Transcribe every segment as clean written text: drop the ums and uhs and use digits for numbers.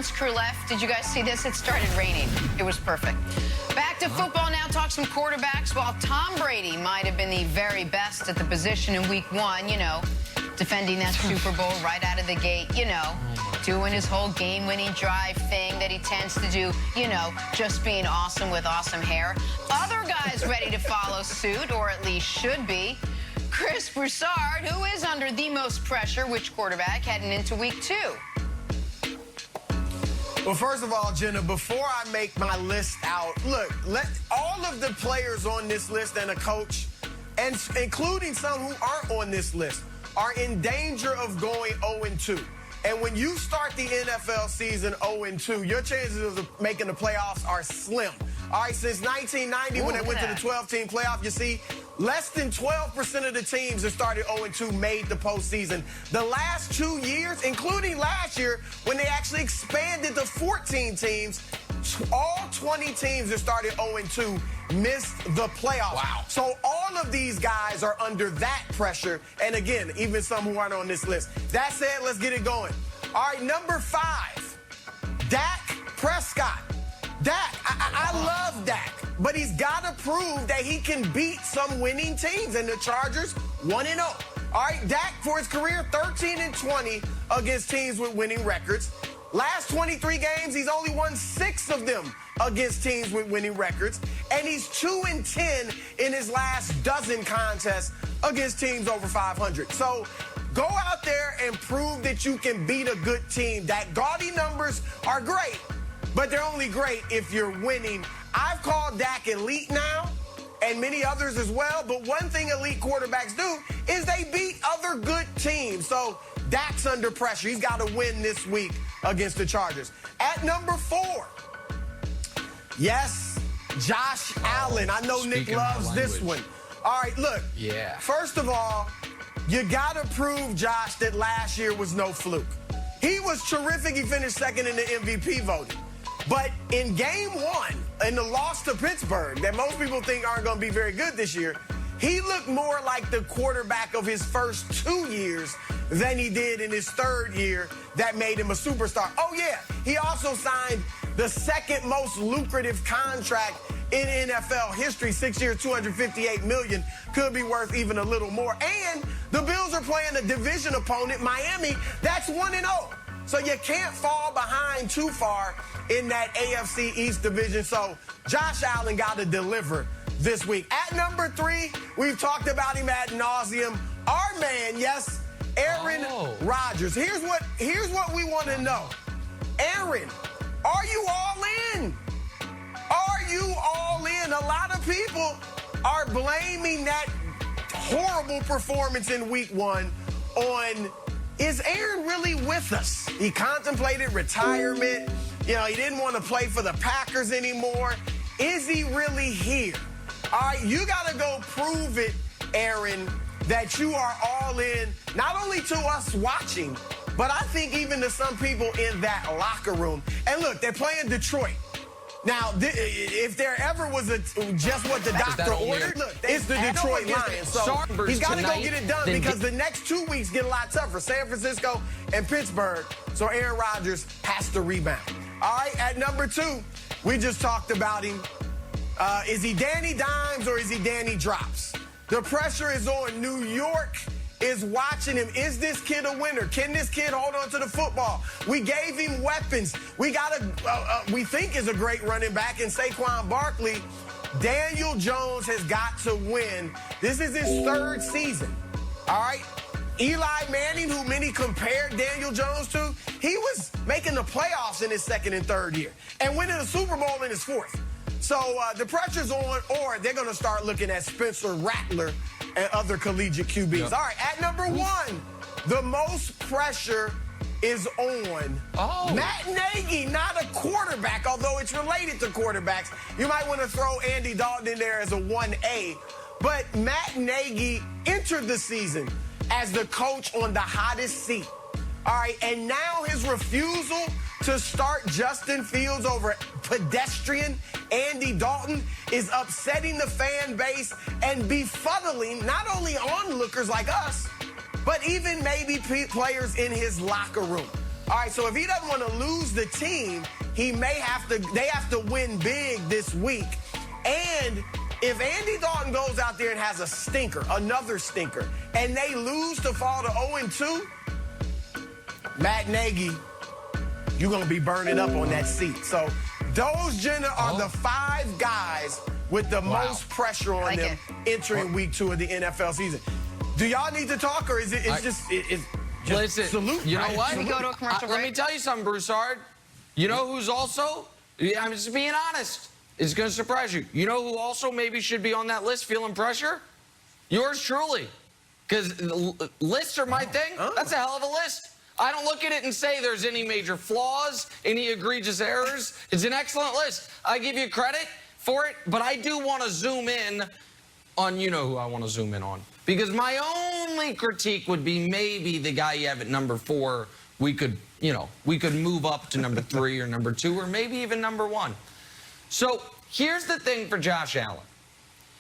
Balance crew left. Did you guys see this? It started raining. It was perfect. Back to football now. Talk some quarterbacks. While Tom Brady might have been the very best at the position in week 1, you know, defending that Super Bowl right out of the gate, you know, doing his whole game-winning drive thing that he tends to do, you know, just being awesome with awesome hair. Other guys ready to follow suit, or at least should be. Chris Broussard, who is under the most pressure, which quarterback, heading into week 2? Well, first of all, Jenna, before I make my list out, look, let all of the players on this list and a coach, and including some who aren't on this list, are in danger of going 0-2. And when you start the NFL season 0-2, your chances of making the playoffs are slim. All right, since 1990, when they went to the 12-team playoff, you see, less than 12% of the teams that started 0-2 made the postseason. The last 2 years, including last year, when they actually expanded to 14 teams, all 20 teams that started 0-2 missed the playoffs. Wow. So all of these guys are under that pressure. And again, even some who aren't on this list. That said, let's get it going. All right, number 5, Dak Prescott. Dak, I love Dak, but he's got to prove that he can beat some winning teams, and the Chargers 1-0. All right, Dak, for his career, 13-20 against teams with winning records. Last 23 games, he's only won 6 of them against teams with winning records, and he's 2-10 in his last dozen contests against teams over 500. So go out there and prove that you can beat a good team. That gaudy numbers are great, but they're only great if you're winning. I've called Dak elite now, and many others as well, but one thing elite quarterbacks do is they beat other good teams. So Dak's under pressure. He's got to win this week against the Chargers. At number 4, yes, Josh Allen. I know Nick loves this one. All right, look. Yeah. First of all, you got to prove, Josh, that last year was no fluke. He was terrific. He finished second in the MVP voting. But in game 1, in the loss to Pittsburgh, that most people think aren't going to be very good this year, he looked more like the quarterback of his first 2 years than he did in his 3rd year that made him a superstar. Oh, yeah, he also signed the second most lucrative contract in NFL history, 6 years, $258 million, could be worth even a little more. And the Bills are playing a division opponent, Miami, that's 1-0. So you can't fall behind too far in that AFC East division. So Josh Allen got to deliver this week. At number 3, we've talked about him ad nauseum. Our man, yes, Aaron Rodgers. Here's what we want to know. Aaron, are you all in? Are you all in? A lot of people are blaming that horrible performance in week 1 on, is Aaron really with us? He contemplated retirement. You know, he didn't want to play for the Packers anymore. Is he really here? All right, you got to go prove it, Aaron, that you are all in, not only to us watching, but I think even to some people in that locker room. And look, they're playing Detroit. Now, if there ever was just what the doctor ordered, look, it's the Detroit Lions. So he's got to go get it done because the next 2 weeks get a lot tougher. San Francisco and Pittsburgh. So Aaron Rodgers has to rebound. All right, at number 2, we just talked about him. Is he Danny Dimes or is he Danny Drops? The pressure is on. New York is watching him. Is this kid a winner? Can this kid hold on to the football? We gave him weapons. We got we think is a great running back in Saquon Barkley. Daniel Jones has got to win. This is his 3rd season. All right? Eli Manning, who many compared Daniel Jones to, he was making the playoffs in his 2nd and 3rd year and winning a Super Bowl in his 4th. So the pressure's on, or they're going to start looking at Spencer Rattler and other collegiate QBs. Yep. All right, at number 1, the most pressure is on Matt Nagy, not a quarterback, although it's related to quarterbacks. You might want to throw Andy Dalton in there as a 1A. But Matt Nagy entered the season as the coach on the hottest seat. All right, and now his refusal to start Justin Fields over pedestrian Andy Dalton is upsetting the fan base and befuddling not only onlookers like us, but even maybe players in his locker room. All right, so if he doesn't want to lose the team, they have to win big this week. And if Andy Dalton goes out there and has a stinker, another stinker, and they lose to fall to 0-2, Matt Nagy, you're going to be burning up on that seat. So those are the 5 guys with the most pressure on them entering week 2 of the NFL season. Do y'all need to talk, or is it just listen, salute? You know what? Should we go to a commercial break? Let me tell you something, Broussard. You know who's also, I'm just being honest, it's going to surprise you. You know who also maybe should be on that list feeling pressure? Yours truly. Because lists are my thing. That's a hell of a list. I don't look at it and say there's any major flaws, any egregious errors. It's an excellent list. I give you credit for it, but I do want to zoom in on, you know who I want to zoom in on. Because my only critique would be maybe the guy you have at number 4, we could move up to number 3 or number 2 or maybe even number 1. So here's the thing for Josh Allen.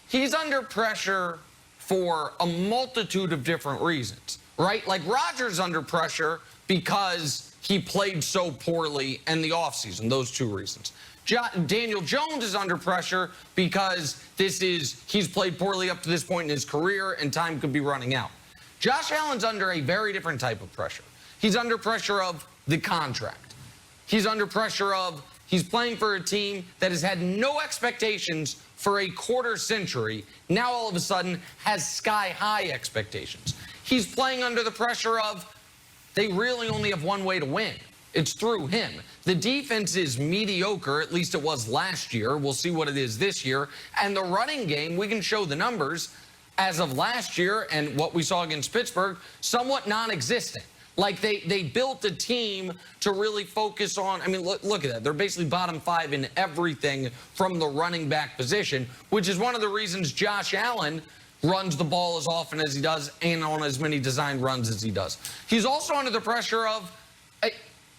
He's under pressure for a multitude of different reasons, right? Like Rodgers under pressure because he played so poorly in the offseason, those 2 reasons. Daniel Jones is under pressure because he's played poorly up to this point in his career and time could be running out. Josh Allen's under a very different type of pressure. He's under pressure of the contract. He's under pressure of he's playing for a team that has had no expectations for a quarter century, now all of a sudden has sky-high expectations. He's playing under the pressure of they really only have one way to win. It's through him. The defense is mediocre, at least it was last year. We'll see what it is this year. And the running game, we can show the numbers as of last year and what we saw against Pittsburgh, somewhat non-existent. Like they built a team to really focus on, I mean, look at that. They're basically bottom 5 in everything from the running back position, which is one of the reasons Josh Allen runs the ball as often as he does and on as many designed runs as he does. He's also under the pressure of,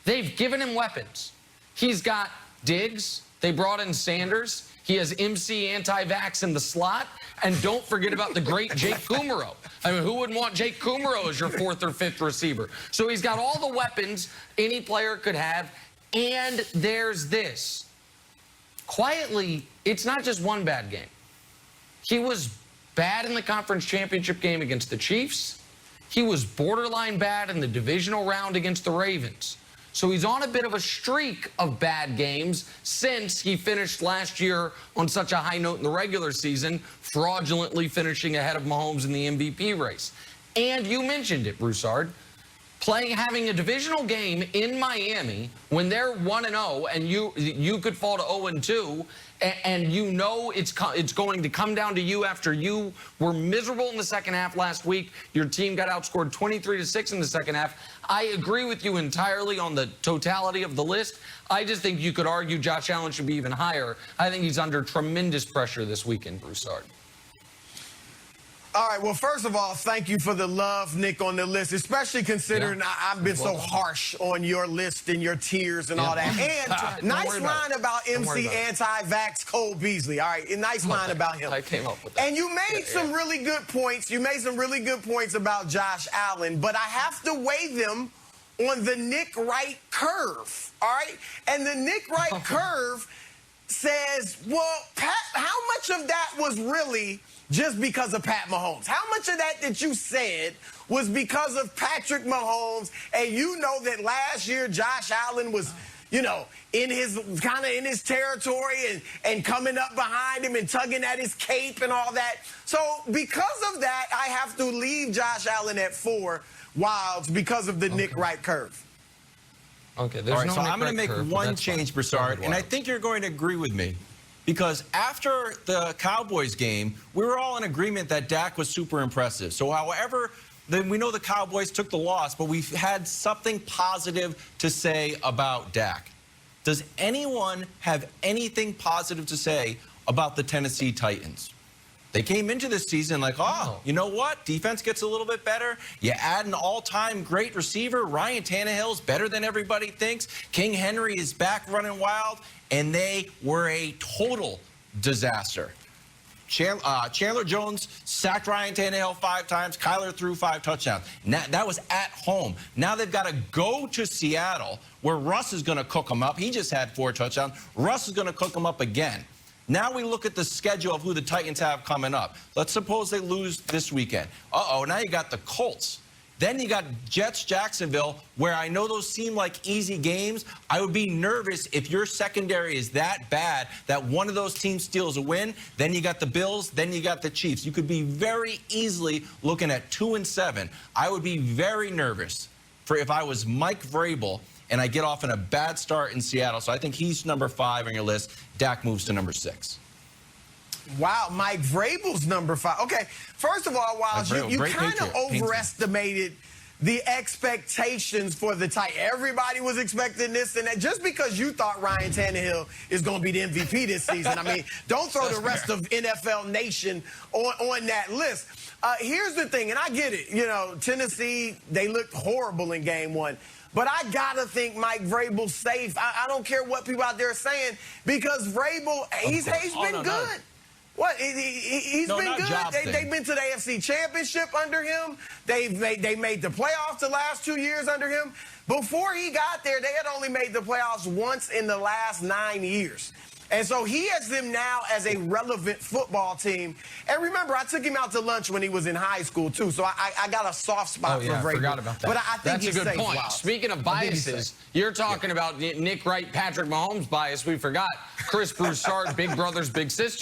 they've given him weapons. He's got Diggs. They brought in Sanders. He has MC anti-vax in the slot. And don't forget about the great Jake Kumerow. I mean, who wouldn't want Jake Kumerow as your 4th or 5th receiver? So he's got all the weapons any player could have. And there's this. Quietly, it's not just one bad game. He was bad in the conference championship game against the Chiefs. He was borderline bad in the divisional round against the Ravens. So he's on a bit of a streak of bad games since he finished last year on such a high note in the regular season, fraudulently finishing ahead of Mahomes in the MVP race. And you mentioned it, Broussard. Having a divisional game in Miami when they're 1-0 and you could fall to 0-2 and you know it's going to come down to you after you were miserable in the second half last week. Your team got outscored 23-6 in the second half. I agree with you entirely on the totality of the list. I just think you could argue Josh Allen should be even higher. I think he's under tremendous pressure this weekend, Broussard. All right, well, first of all, thank you for the love, Nick, on the list, especially considering I've been so harsh on your list and your tiers and all that. And nice line about MC anti-vax Cole Beasley. All right, nice line about him. I came up with that. And you made some really good points. You made some really good points about Josh Allen, but I have to weigh them on the Nick Wright curve, all right? And the Nick Wright curve says, well, Pat, how much of that was really just because of Pat Mahomes? How much of that you said was because of Patrick Mahomes? And you know that last year Josh Allen was, in his territory and coming up behind him and tugging at his cape and all that. So because of that, I have to leave Josh Allen at 4 Wilds because of the Nick Wright curve. Okay, there's no Nick I'm going to make one change, Broussard, and I think you're going to agree with me. Because after the Cowboys game, we were all in agreement that Dak was super impressive. So however, then we know the Cowboys took the loss, but we've had something positive to say about Dak. Does anyone have anything positive to say about the Tennessee Titans? They came into this season like, you know what? Defense gets a little bit better. You add an all-time great receiver. Ryan Tannehill's better than everybody thinks. King Henry is back running wild. And they were a total disaster. Chandler Jones sacked Ryan Tannehill 5 times. Kyler threw 5 touchdowns. Now, that was at home. Now they've got to go to Seattle, where Russ is going to cook them up. He just had 4 touchdowns. Russ is going to cook them up again. Now we look at the schedule of who the Titans have coming up. Let's suppose they lose this weekend. Now you got the Colts. Then you got Jets, Jacksonville, where I know those seem like easy games. I would be nervous if your secondary is that bad that one of those teams steals a win. Then you got the Bills, then you got the Chiefs. You could be very easily looking at 2-7. I would be very nervous for if I was Mike Vrabel and I get off in a bad start in Seattle. So I think he's number 5 on your list. Dak moves to number 6. Wow, Mike Vrabel's number 5. Okay, first of all, Wiles, you kind of overestimated the expectations for the Titans. Everybody was expecting this and that. Just because you thought Ryan Tannehill is going to be the MVP this season, I mean, don't throw the rest of NFL Nation on that list. Here's the thing, and I get it. You know, Tennessee, they looked horrible in game 1. But I got to think Mike Vrabel's safe. I don't care what people out there are saying, because Vrabel, he's been good. What? He's been good. They've been to the AFC Championship under him. They made the playoffs the last 2 years under him. Before he got there, they had only made the playoffs once in the last 9 years. And so he has them now as a relevant football team. And remember, I took him out to lunch when he was in high school, too. So I got a soft spot for Vrabel. I forgot about that. But I think That's a good point. Wow. Speaking of biases, you're talking about Nick Wright, Patrick Mahomes bias. We forgot Chris Broussard, Big Brothers, Big Sisters.